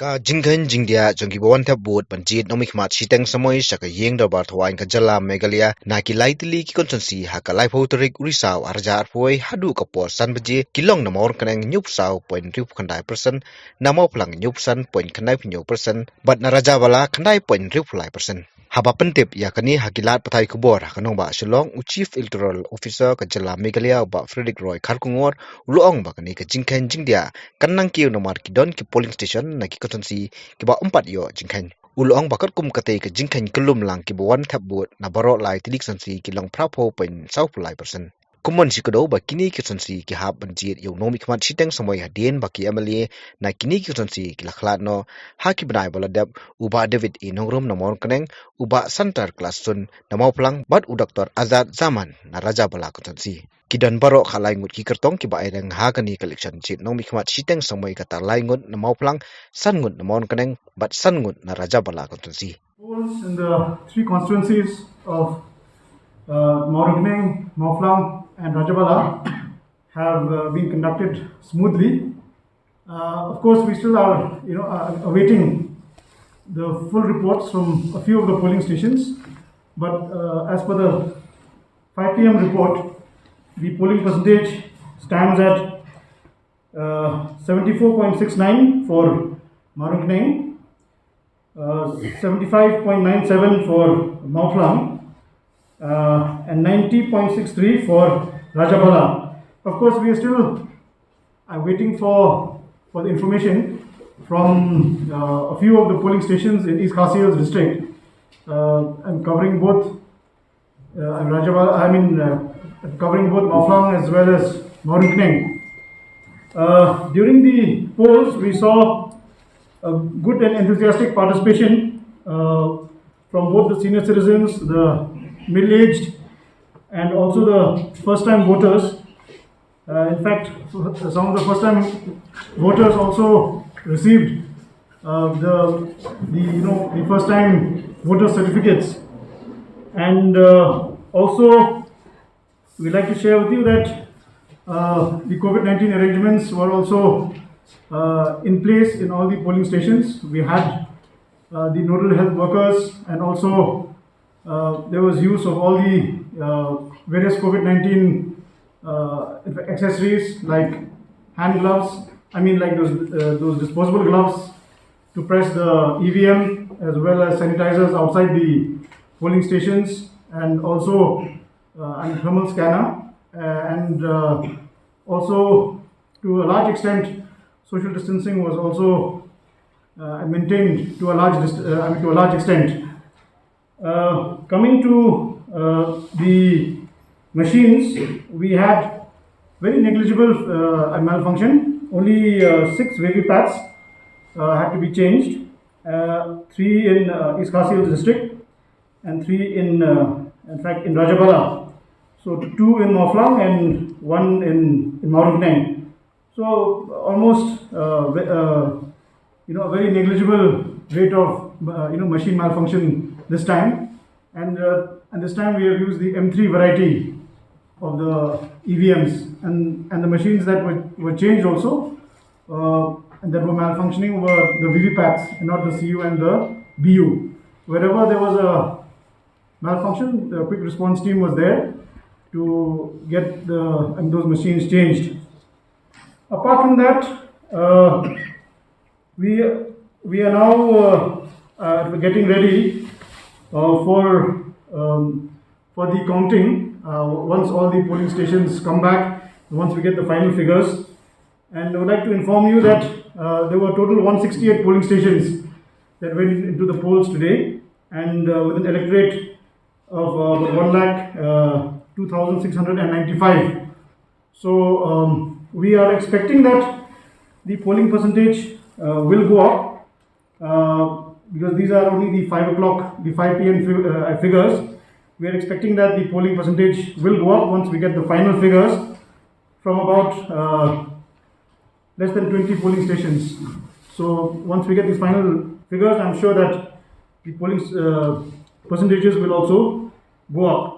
Jinghan jingdia jongki bawan tap bot panjit nomik mat siteng samoy saka yeng darbar thwain ka jala megalia na ki laitili ki konsensi haka lai photorik urisau arja arpoi hadu kapor san baji kilong na Mawryngkneng nyup sau point riu khandai person na Mawphlang nyup san point khandai pnyo person bat na Rajabala khandai point riu phlai person haba pentip yakani hakilat pathai kubor kanong ba Shillong Chief Electoral Officer ka jala megalia ba Frederick Roy kharkungor uloong ba kani ka jingkhan jingdia kanang kiu nomar kidon ki polling station na ki konsensi ki ba 4 yo jingkhan uloong bakat kum kate ka jingkhan kelum lang ki bawan thap bot na baro lai tilik sansi ki long phrapo pen sau phlai person kumon si kodo ba kini ki sansi ki hab banjit yo nomi khmat siteng samoy hadien ba ki amali na kini ki sansi ki lakhlat no ha ki banai bala dab uba David inongrom na Mawryngkneng uba santar kelas sun na Mawphlang bat u Dr. Azad Zaman na Rajabala konsensi kidan baro khalai ngut ki kertong ki ba ireng ha kani collection chit nomi khmat siteng samoy kata lai ngut na Mawphlang san ngut na Mawryngkneng bat san ngut na Rajabala konsensi. Polls in the three constituencies of Mawryngkneng, Mawphlang and Rajabala have been conducted smoothly. Of course, we still are awaiting the full reports from a few of the polling stations, but as per the 5 p.m. report, the polling percentage stands at 74.69 for Mawryngkneng, 75.97 for Mawphlang, and 90.63 for Rajabala. Of course, we are still waiting for the information from a few of the polling stations in East Khasi Hills district, and covering both covering both Mawphlang as well as Mawryngkneng. During the polls, we saw a good and enthusiastic participation from both the senior citizens, the middle-aged, and also the first-time voters. In fact, some of the first-time voters also received the first-time voter certificates, and also we'd like to share with you that the COVID-19 arrangements were also in place in all the polling stations. We had the nodal health workers, and also there was use of all the various COVID-19 accessories like hand gloves, like those disposable gloves to press the EVM, as well as sanitizers outside the polling stations, and also a thermal scanner, and also to a large extent social distancing was also maintained to a large extent. Coming to the machines, we had very negligible malfunction. Only 6 VVPATs had to be changed, 3 in East Khasi Hills district and 3 in Rajabala. So 2 in Mawphlang and 1 in Mawryngkneng. So almost a very negligible rate of machine malfunction this time, and this time we have used the M3 variety of the EVMs, and the machines that were changed also and that were malfunctioning were the VVPATs, not the CU and the BU. Wherever there was a malfunction, the quick response team was there to get those machines changed. Apart from that, we are now getting ready for the counting once all the polling stations come back, once we get the final figures. And I would like to inform you that there were total 168 polling stations that went into the polls today, and with an electorate of 1,02,695. So we are expecting that the polling percentage will go up, because these are only the 5 p.m. figures. We are expecting that the polling percentage will go up once we get the final figures from about less than 20 polling stations. So once we get these final figures, I'm sure that the polling percentages will also go up.